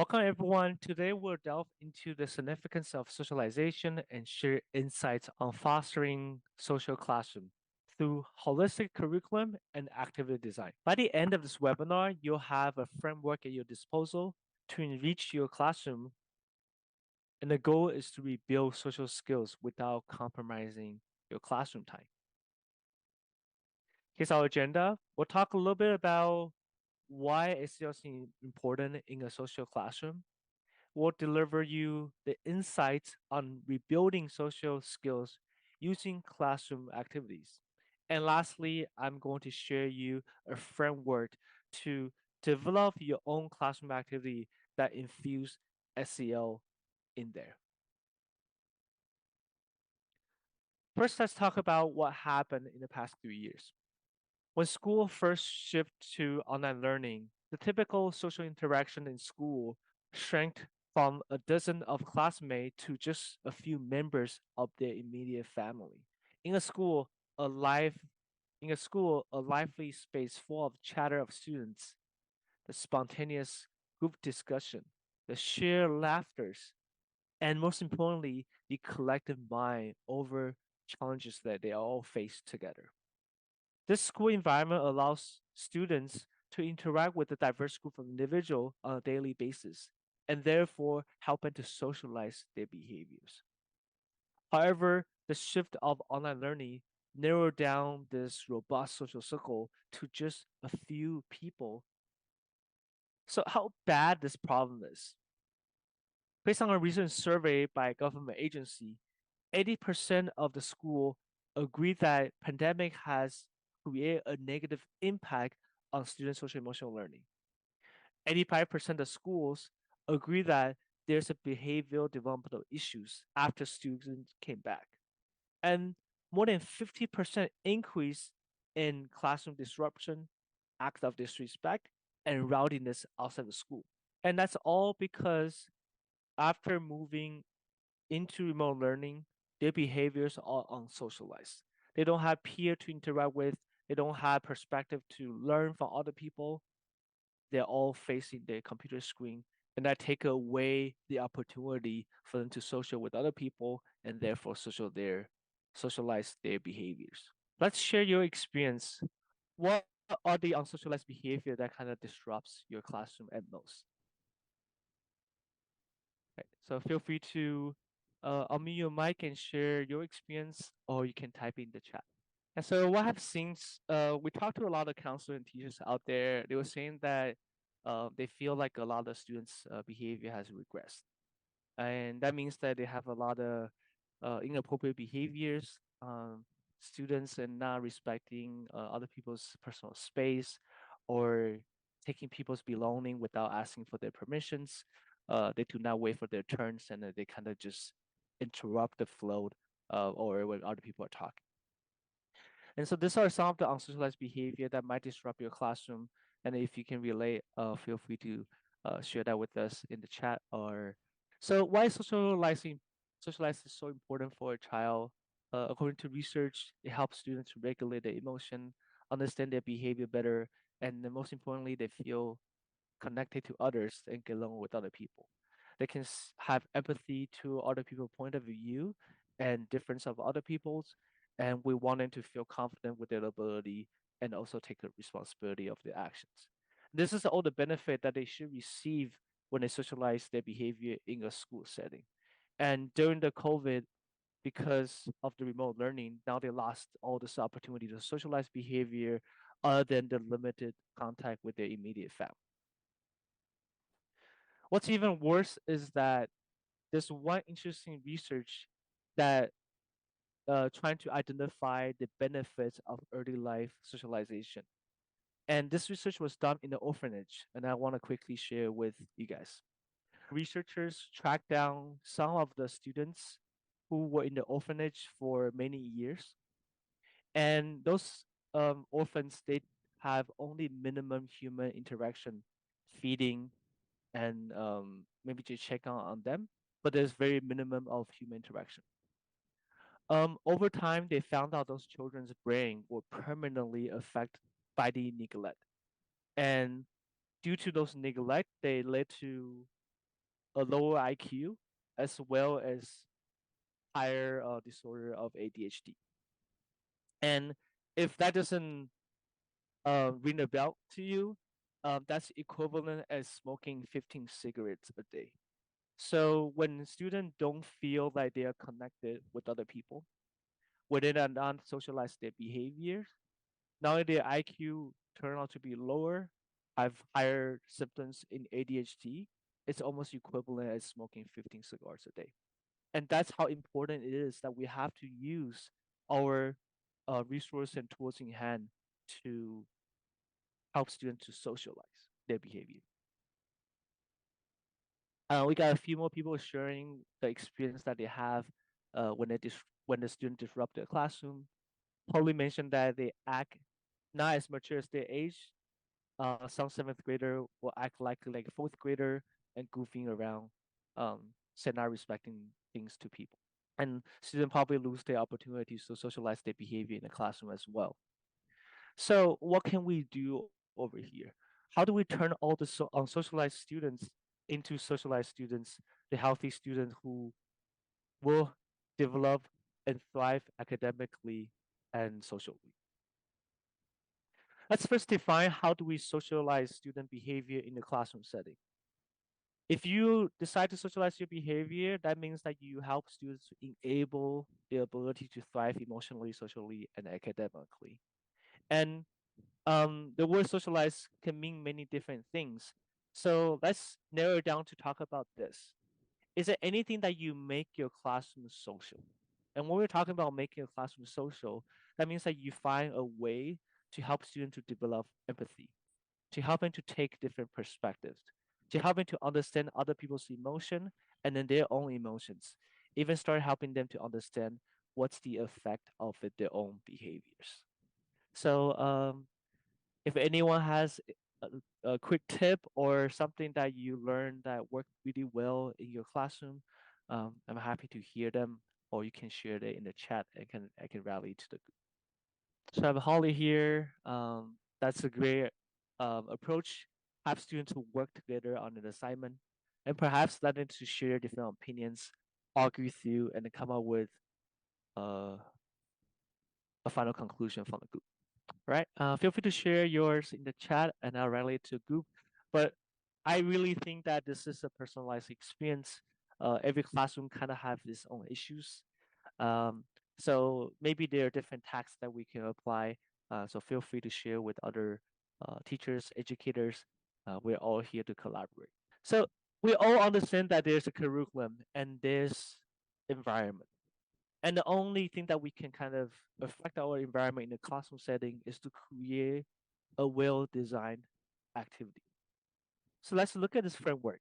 Welcome, everyone. Today, we'll delve into the significance of socialization and share insights on fostering social classroom through holistic curriculum and activity design. By the end of this webinar, you'll have a framework at your disposal to enrich your classroom, and the goal is to rebuild social skills without compromising your classroom time. Here's our agenda. We'll talk a little bit about why SCLC is important in a social classroom. Will deliver you the insights on rebuilding social skills using classroom activities. And lastly, I'm going to share you a framework to develop your own classroom activity that infuse SEL in there. First, let's talk about what happened in the past 3 years. When school first shifted to online learning, the typical social interaction in school shrank from a dozen of classmates to just a few members of their immediate family. In a school, a live a lively space full of chatter of students, the spontaneous group discussion, the sheer laughters, and most importantly, the collective mind over challenges that they all face together. This school environment allows students to interact with a diverse group of individuals on a daily basis and therefore helping to socialize their behaviors. However, the shift of online learning narrowed down this robust social circle to just a few people. So, how bad this problem is? Based on a recent survey by a government agency, 80% of the school agree that pandemic has created a negative impact on student social emotional learning. 85% of schools agree that there's a behavioral developmental issues after students came back. And more than 50% increase in classroom disruption, act of disrespect, and rowdiness outside the school. And that's all because after moving into remote learning, their behaviors are unsocialized. They don't have peer to interact with. They don't have perspective to learn from other people. They're all facing their computer screen, and that take away the opportunity for them to social with other people and therefore socialize their behaviors. Let's share your experience. What are the unsocialized behavior that kind of disrupts your classroom at most? Right. So feel free to unmute your mic and share your experience, or you can type in the chat. And so what I've seen, we talked to a lot of counselors and teachers out there. They were saying that they feel like a lot of students' behavior has regressed, and that means that they have a lot of inappropriate behaviors. Students and not respecting other people's personal space, or taking people's belonging without asking for their permissions. They do not wait for their turns, and they kind of just interrupt the flow, or when other people are talking. And so these are some of the unsocialized behavior that might disrupt your classroom. And if you can relate, feel free to share that with us in the chat. Or so why socialize is so important for a child? According to research, it helps students regulate their emotion, understand their behavior better, and then most importantly, they feel connected to others and get along with other people. They can have empathy to other people's point of view and difference of other people's, and we want them to feel confident with their ability and also take the responsibility of their actions. This is all the benefit that they should receive when they socialize their behavior in a school setting. And during the COVID, because of the remote learning, now they lost all this opportunity to socialize behavior other than the limited contact with their immediate family. What's even worse is that there's one interesting research that trying to identify the benefits of early life socialization. And this research was done in the orphanage, and I want to quickly share with you guys. Researchers tracked down some of the students who were in the orphanage for many years, and those orphans they have only minimum human interaction, feeding, and maybe to check on them, but there's very minimum of human interaction. Over time, they found out those children's brain were permanently affected by the neglect, and due to those neglect, they led to a lower IQ as well as higher disorder of ADHD. And if that doesn't ring a bell to you, that's equivalent as smoking 15 cigarettes a day. So when students don't feel like they are connected with other people, when they are not socialize their behaviors, not only their IQ turn out to be lower, have higher symptoms in ADHD, it's almost equivalent as smoking 15 cigars a day. And that's how important it is that we have to use our resource and tools in hand to help students to socialize their behavior. We got a few more people sharing the experience that they have when the student disrupt their classroom. Holly mentioned that they act not as mature as their age. Some seventh grader will act like a fourth grader and goofing around, say not respecting things to people. And students probably lose their opportunities to socialize their behavior in the classroom as well. So what can we do over here? How do we turn all the unsocialized students into socialized students, the healthy students who will develop and thrive academically and socially? Let's first define how do we socialize student behavior in the classroom setting. If you decide to socialize your behavior, that means that you help students to enable their ability to thrive emotionally, socially, and academically. And the word socialize can mean many different things. So let's narrow it down to talk about this. Is there anything that you make your classroom social? And when we're talking about making a classroom social, that means that you find a way to help students to develop empathy, to help them to take different perspectives, to help them to understand other people's emotion and then their own emotions, even start helping them to understand what's the effect of their own behaviors. So if anyone has a quick tip or something that you learned that worked really well in your classroom, I'm happy to hear them, or you can share it in the chat and I can rally to the group. So I have Holly here. That's a great approach. Have students to work together on an assignment and perhaps let them to share different opinions, argue through, and then come up with uh, a final conclusion from the group. Right? Feel free to share yours in the chat and I'll rally it to a group. But I really think that this is a personalized experience. Every classroom kind of have its own issues. Um, so maybe there are different tasks that we can apply. So feel free to share with other teachers, educators. We're all here to collaborate. So we all understand that there's a curriculum and there's environment. And the only thing that we can kind of affect our environment in a classroom setting is to create a well-designed activity. So let's look at this framework.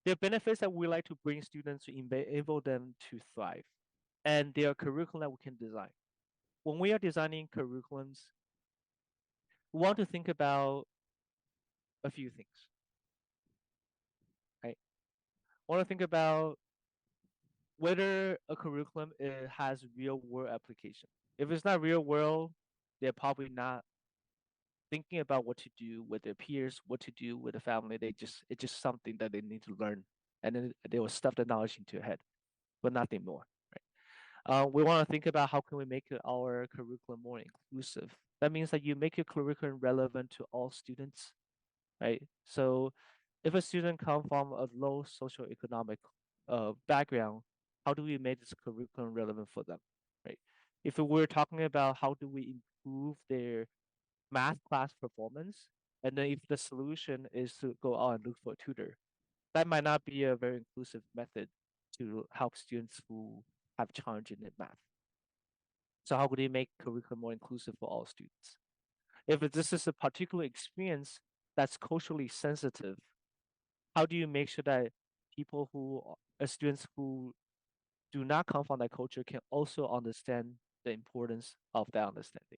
There are benefits that we like to bring students to enable them to thrive, and there are curriculum that we can design. When we are designing curriculums, we want to think about a few things, right? We want to think about whether a curriculum has real world application. If it's not real world, they're probably not thinking about what to do with their peers, what to do with the family. It's just something that they need to learn, and then they will stuff the knowledge into your head, but nothing more. Right? We want to think about how can we make our curriculum more inclusive. That means that you make your curriculum relevant to all students, right? So, if a student comes from a low socioeconomic background, how do we make this curriculum relevant for them, right? If we're talking about how do we improve their math class performance, and then if the solution is to go out and look for a tutor, that might not be a very inclusive method to help students who have challenge in math. So how could we make curriculum more inclusive for all students? If this is a particular experience that's culturally sensitive, how do you make sure that people who students who do not come from that culture can also understand the importance of that understanding?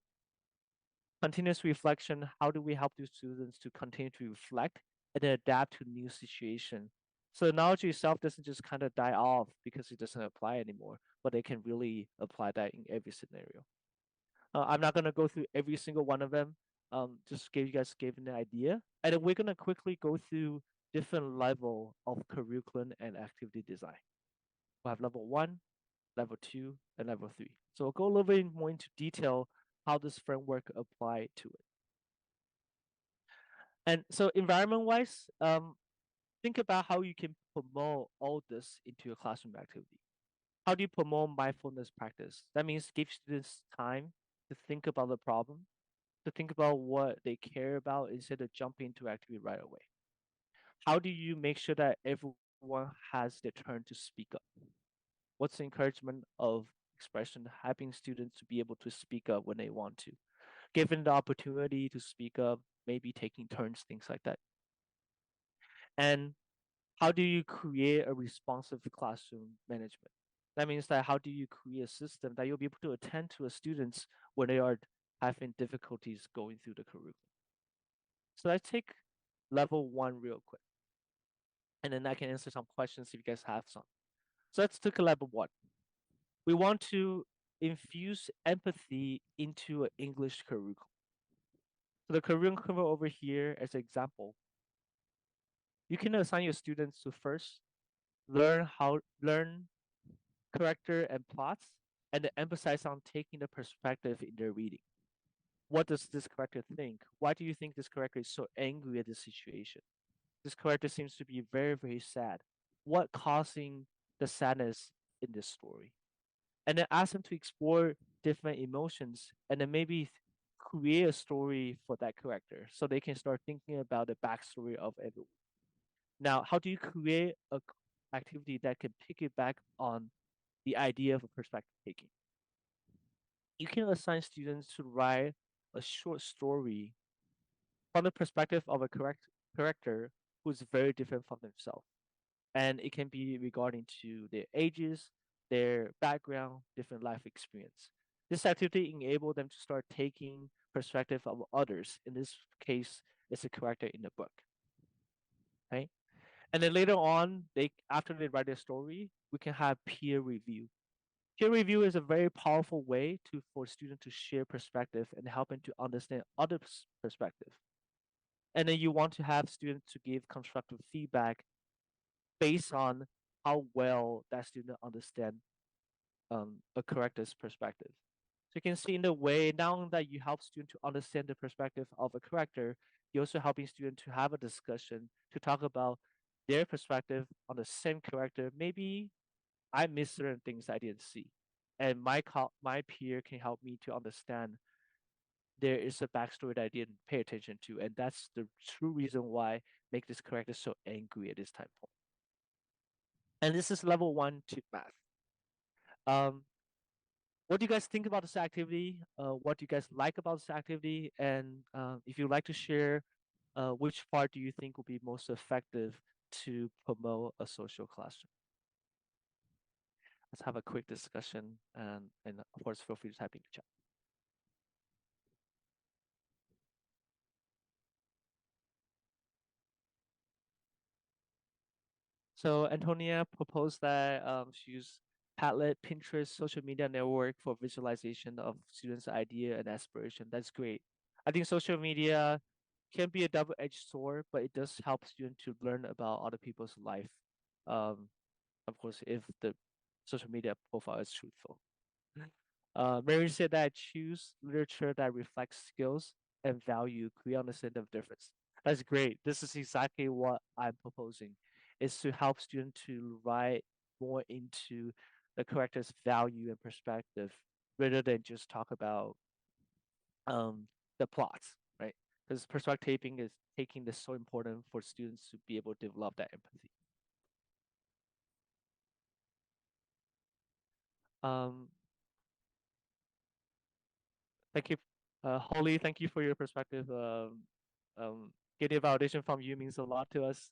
Continuous reflection, how do we help the students to continue to reflect and adapt to new situation? So the knowledge itself doesn't just kind of die off because it doesn't apply anymore, but they can really apply that in every scenario. I'm not gonna go through every single one of them. Just gave you guys gave an idea, and then we're gonna quickly go through different level of curriculum and activity design. We have level one, level two, and level three. So we'll go a little bit more into detail how this framework apply to it. And so environment wise, think about how you can promote all this into your classroom activity. How do you promote mindfulness practice? That means give students time to think about the problem, to think about what they care about instead of jumping into activity right away. How do you make sure that everyone has their turn to speak up? What's the encouragement of expression, helping students to be able to speak up when they want to, given the opportunity to speak up, maybe taking turns, things like that. And how do you create a responsive classroom management? That means that how do you create a system that you'll be able to attend to a students when they are having difficulties going through the curriculum? So let's take level one real quick, and then I can answer some questions if you guys have some. So let's take a level one. We want to infuse empathy into an English curriculum. So the curriculum cover over here as an example, you can assign your students to first learn character and plots, and then emphasize on taking the perspective in their reading. What does this character think? Why do you think this character is so angry at the situation? This character seems to be very, very sad. What causing the sadness in this story? And then ask them to explore different emotions and then maybe create a story for that character so they can start thinking about the backstory of everyone. Now, how do you create a activity that can pick it back on the idea of a perspective taking? You can assign students to write a short story from the perspective of a correct character who's very different from themselves. And it can be regarding to their ages, their background, different life experience. This activity enables them to start taking perspective of others. In this case, it's a character in the book, right? And then later on, they after they write their story, we can have peer review. Peer review is a very powerful way to for students to share perspective and helping to understand others' perspective. And then you want to have students to give constructive feedback based on how well that student understand a character's perspective. So you can see in the way now that you help student to understand the perspective of a character, you're also helping student to have a discussion to talk about their perspective on the same character. Maybe I missed certain things I didn't see, and my peer can help me to understand there is a backstory that I didn't pay attention to, and that's the true reason why make this character so angry at this time point. And this is level one to math. Um, what do you guys think about this activity? What do you guys like about this activity? And if you'd like to share, which part do you think will be most effective to promote a social classroom? Let's have a quick discussion, and of course, feel free to type in the chat. So Antonia proposed that she use Padlet, Pinterest, social media network for visualization of students' idea and aspiration. That's great. I think social media can be a double-edged sword, but it does help students to learn about other people's life. Um, of course, if the social media profile is truthful. Mary said that choose literature that reflects skills and value, create understanding of difference. That's great. This is exactly what I'm proposing, is to help students to write more into the character's value and perspective rather than just talk about the plots, right? Because perspective taping is taking this so important for students to be able to develop that empathy. Um, Thank you, Holly. Thank you for your perspective. Getting validation from you means a lot to us.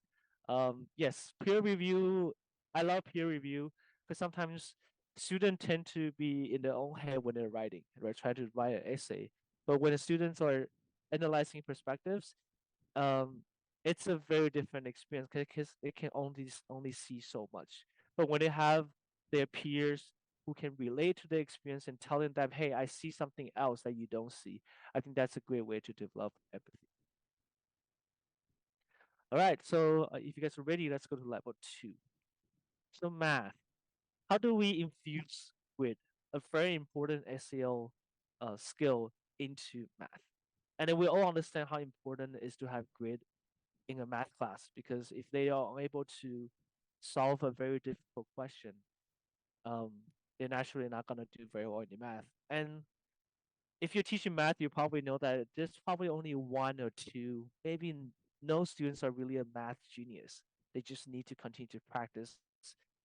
Yes, peer review. I love peer review because sometimes students tend to be in their own head when they're writing, right? Try to write an essay, but when the students are analyzing perspectives, um, it's a very different experience because they can only see so much. But when they have their peers who can relate to the experience and telling them, "Hey, I see something else that you don't see," I think that's a great way to develop empathy. All right, so if you guys are ready, let's go to level two. So math. How do we infuse grit, a very important SEL skill, into math? And then we all understand how important it is to have grit in a math class because if they are unable to solve a very difficult question, um, they're naturally not going to do very well in the math. And if you're teaching math, you probably know that there's probably only one or two, maybe no students are really a math genius. They just need to continue to practice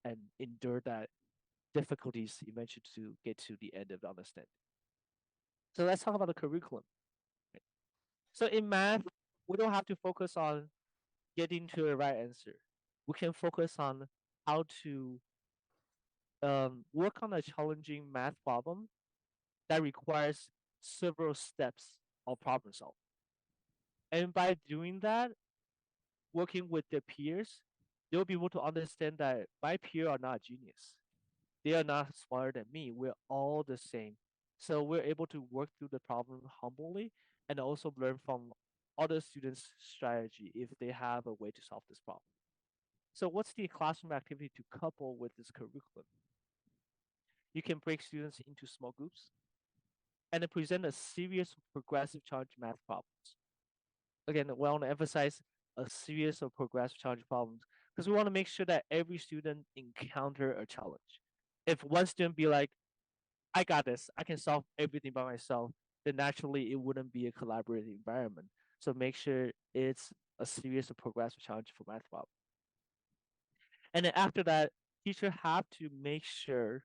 and endure that difficulties eventually to get to the end of the understanding. So let's talk about the curriculum. So in math, we don't have to focus on getting to a right answer. We can focus on how to work on a challenging math problem that requires several steps of problem solving. And by doing that, working with their peers, they'll be able to understand that my peer are not genius. They are not smarter than me. We're all the same. So we're able to work through the problem humbly and also learn from other students' strategy if they have a way to solve this problem. So what's the classroom activity to couple with this curriculum? You can break students into small groups and then present a series of progressive challenge math problems. Again, we want to emphasize a series of progressive challenge problems because we want to make sure that every student encounter a challenge. If one student be like, I got this, I can solve everything by myself, then naturally it wouldn't be a collaborative environment. So make sure it's a series of progressive challenge for math problems. And then after that, teacher have to make sure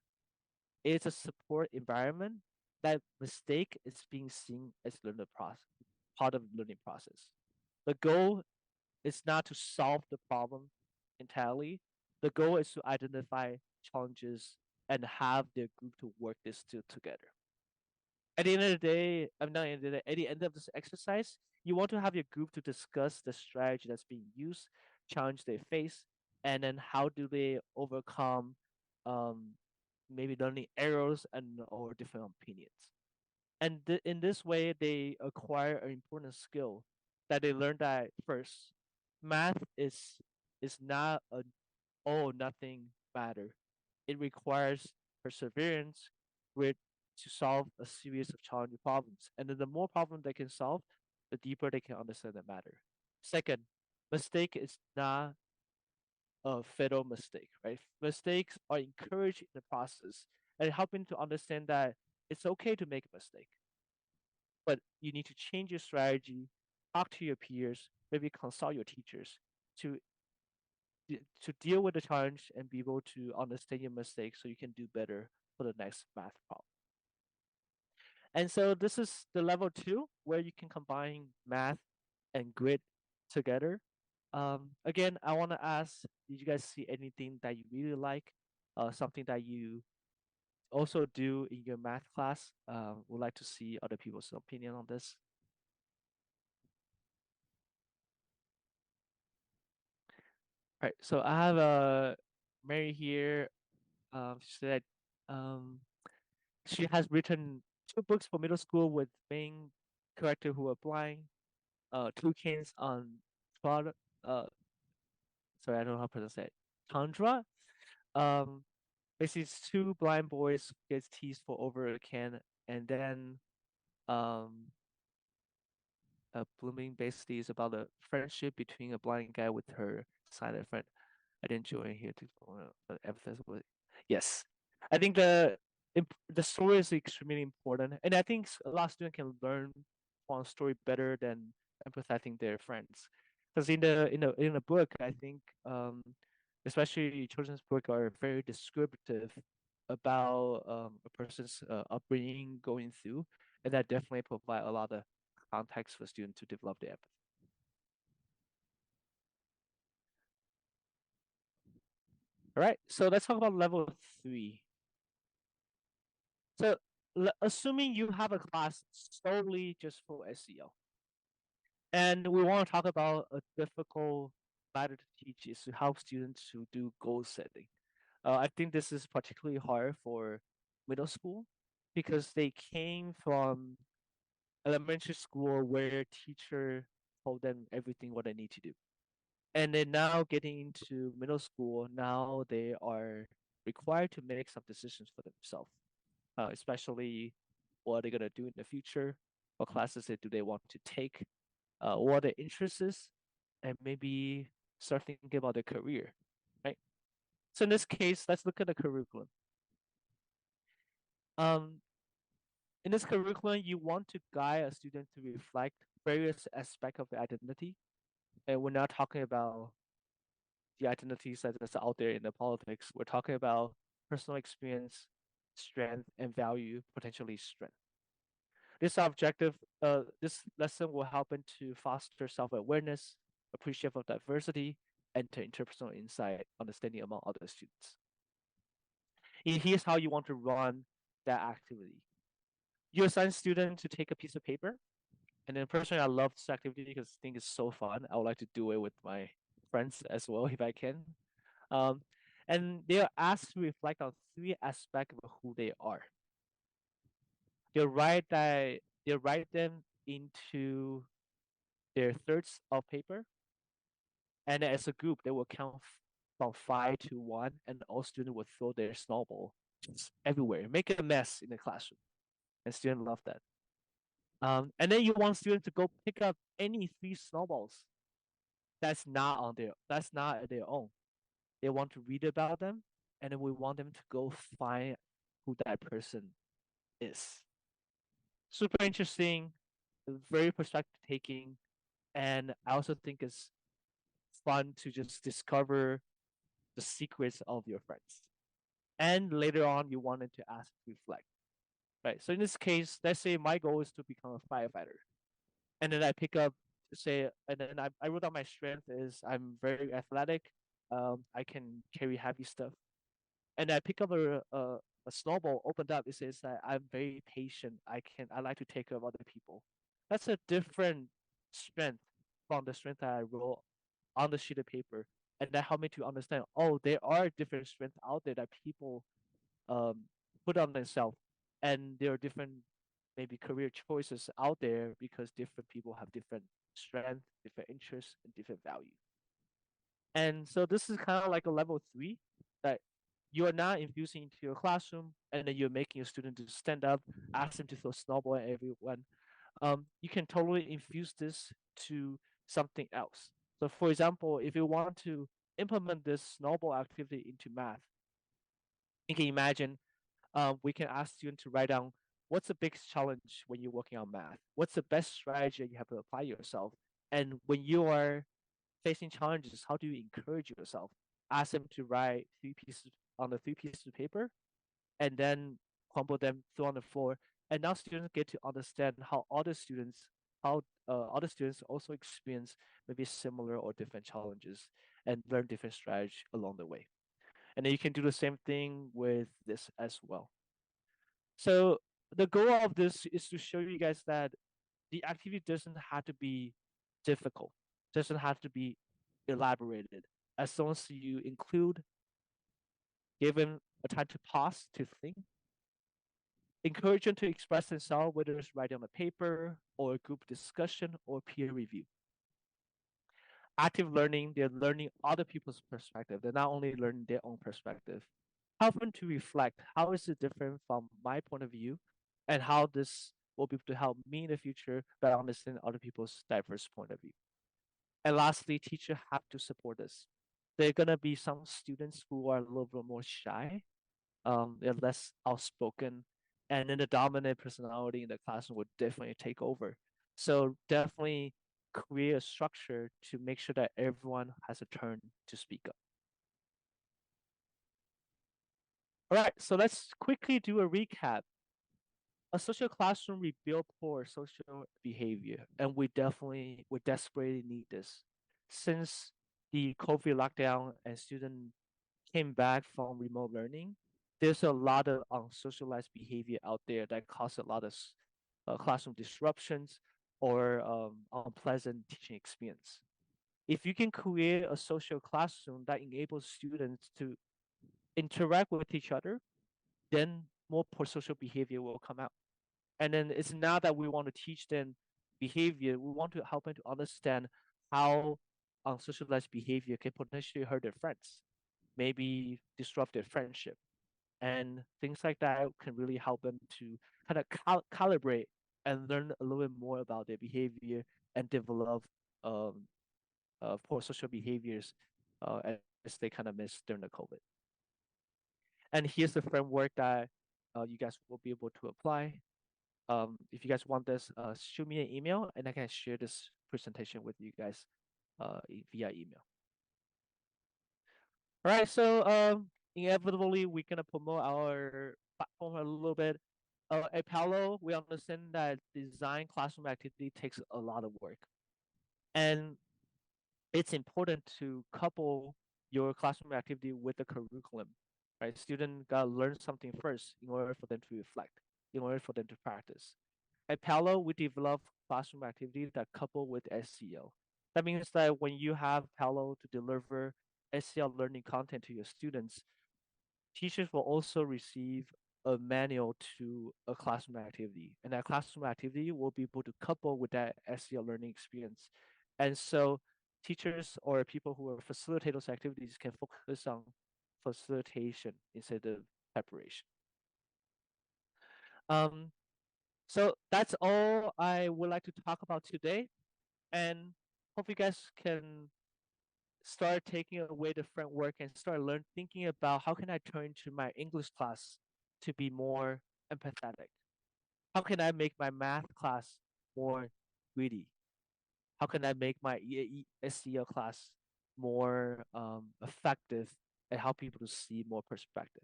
it's a support environment that mistake is being seen as learning process, part of the learning process. The goal is not to solve the problem entirely. The goal is to identify challenges and have their group to work this together. At the end of the day, I'm not at the end of this exercise, you want to have your group to discuss the strategy that's being used, challenge they face, and then how do they overcome um, maybe learning errors and or different opinions. And in this way, they acquire an important skill that they learn that first, math is not a all or nothing matter. It requires perseverance with to solve a series of challenging problems. And then the more problems they can solve, the deeper they can understand the matter. Second, mistake is not a fatal mistake, right? Mistakes are encouraged in the process and helping to understand that it's okay to make a mistake, but you need to change your strategy, talk to your peers, maybe consult your teachers to to deal with the challenge and be able to understand your mistakes so you can do better for the next math problem. And so this is the level two where you can combine math and grit together. Again, I want to ask, did you guys see anything that you really like? Something that you also do in your math class? Would like to see other people's opinion on this. All right, so I have Mary here. She said um, she has written two books for middle school with main character who are blind. Two Kings on Trod. Uh, sorry, I don't know how to pronounce it. Chandra. Um, basically, it's two blind boys gets teased for over a can, and then um, blooming basically is about a friendship between a blind guy with her silent friend. I didn't join here to emphasize what. Yes, I think the story is extremely important, and I think a lot of students can learn from a story better than empathizing their friends. Because in the book, I think especially children's book are very descriptive about a person's upbringing going through, and that definitely provide a lot of context for students to develop the empathy. All right, so let's talk about level three. So, assuming you have a class solely just for SEO, and we want to talk about a difficult matter to teach is to help students to do goal setting. I think this is particularly hard for middle school because they came from elementary school where teacher told them everything what they need to do. And then now getting into middle school, now they are required to make some decisions for themselves, especially what they're gonna do in the future, what classes do they want to take, what their interests is, and maybe start thinking about their career, right? So in this case, let's look at the curriculum. Um, in this curriculum, you want to guide a student to reflect various aspects of their identity, and we're not talking about the identities that's out there in the politics. We're talking about personal experience, strength, and value, potentially strength. This lesson will help them to foster self-awareness, appreciation of diversity, and to interpersonal insight, understanding among other students. And here's how you want to run that activity. You assign students to take a piece of paper, and then personally, I love this activity because I think it's so fun. I would like to do it with my friends as well if I can. Um, and they are asked to reflect on three aspects of who they are. They write them into their thirds of paper, and as a group, they will count from 5 to 1, and all students will throw their snowball just everywhere, make a mess in the classroom, and students love that. And then you want students to go pick up any three snowballs that's not their own. They want to read about them, and then we want them to go find who that person is. Super interesting, very perspective taking, and I also think it's fun to just discover the secrets of your friends. And later on, you wanted to ask to reflect, right? So in this case, let's say my goal is to become a firefighter, and then I pick up, say, and then I wrote down my strength is I'm very athletic, I can carry heavy stuff, and I pick up a snowball, opened up, it says that I'm very patient. I like to take care of other people. That's a different strength from the strength that I wrote on the sheet of paper. And that helped me to understand, oh, there are different strengths out there that people um put on themselves. And there are different maybe career choices out there because different people have different strength, different interests, and different values. And so this is kind of like a level 3 that you are now infusing into your classroom, and then you're making a student to stand up, ask them to throw snowball at everyone. You can totally infuse this to something else. So for example, if you want to implement this snowball activity into math, you can imagine we can ask students to write down what's the biggest challenge when you're working on math? What's the best strategy you have to apply yourself? And when you are facing challenges, how do you encourage yourself? Ask them to write 3 pieces on the 3 pieces of paper, and then crumble them, throw on the floor. And now students get to understand how other students also experience maybe similar or different challenges and learn different strategies along the way. And then you can do the same thing with this as well. So the goal of this is to show you guys that the activity doesn't have to be difficult, doesn't have to be elaborated. As long as you include, given a time to pause to think, encourage them to express themselves, whether it's writing on a paper or a group discussion or peer review. Active learning, they're learning other people's perspective. They're not only learning their own perspective. Help them to reflect, how is it different from my point of view, and how this will be able to help me in the future better understand other people's diverse point of view. And lastly, teachers have to support this. There are gonna be some students who are a little bit more shy, they're less outspoken, and then the dominant personality in the classroom would definitely take over. So definitely create a structure to make sure that everyone has a turn to speak up. All right, so let's quickly do a recap. A social classroom rebuild poor social behavior, and we desperately need this. Since the COVID lockdown and students came back from remote learning, there's a lot of unsocialized behavior out there that cause a lot of classroom disruptions or unpleasant teaching experience. If you can create a social classroom that enables students to interact with each other, then more pro-social behavior will come out. And then it's not that we want to teach them behavior, we want to help them to understand how on socialized behavior can potentially hurt their friends, maybe disrupt their friendship, and things like that can really help them to kind of calibrate and learn a little bit more about their behavior and develop um, poor social behaviors as they kind of miss during the COVID. And here's the framework that you guys will be able to apply. If you guys want this, shoot me an email and I can share this presentation with you guys via email. All right, so inevitably we're gonna promote our platform a little bit. At Paolo, we understand that design classroom activity takes a lot of work, and it's important to couple your classroom activity with the curriculum, right? Student gotta learn something first in order for them to reflect, in order for them to practice. At Paolo, we develop classroom activities that couple with SEL. That means that when you have Paolo to deliver SEL learning content to your students, teachers will also receive a manual to a classroom activity, and that classroom activity will be able to couple with that SEL learning experience. And so teachers or people who are facilitate those activities can focus on facilitation instead of preparation. Um, so that's all I would like to talk about today, and hope you guys can start taking away the framework and start learn thinking about how can I turn to my English class to be more empathetic? How can I make my math class more witty? How can I make my SEL class more effective and help people to see more perspective?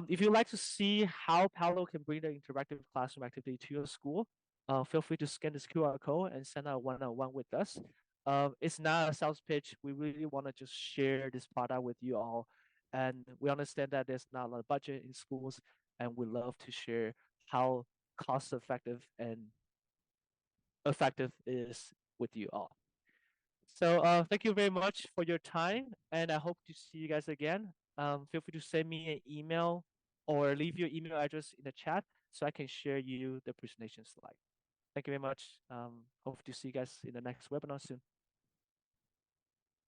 If you'd like to see how Paolo can bring the interactive classroom activity to your school, feel free to scan this QR code and send a one-on-one with us. It's not a sales pitch. We really want to just share this product with you all. And we understand that there's not a lot of budget in schools, and we love to share how cost effective is with you all. So thank you very much for your time, and I hope to see you guys again. Feel free to send me an email or leave your email address in the chat so I can share you the presentation slide. Thank you very much. Hope to see you guys in the next webinar soon.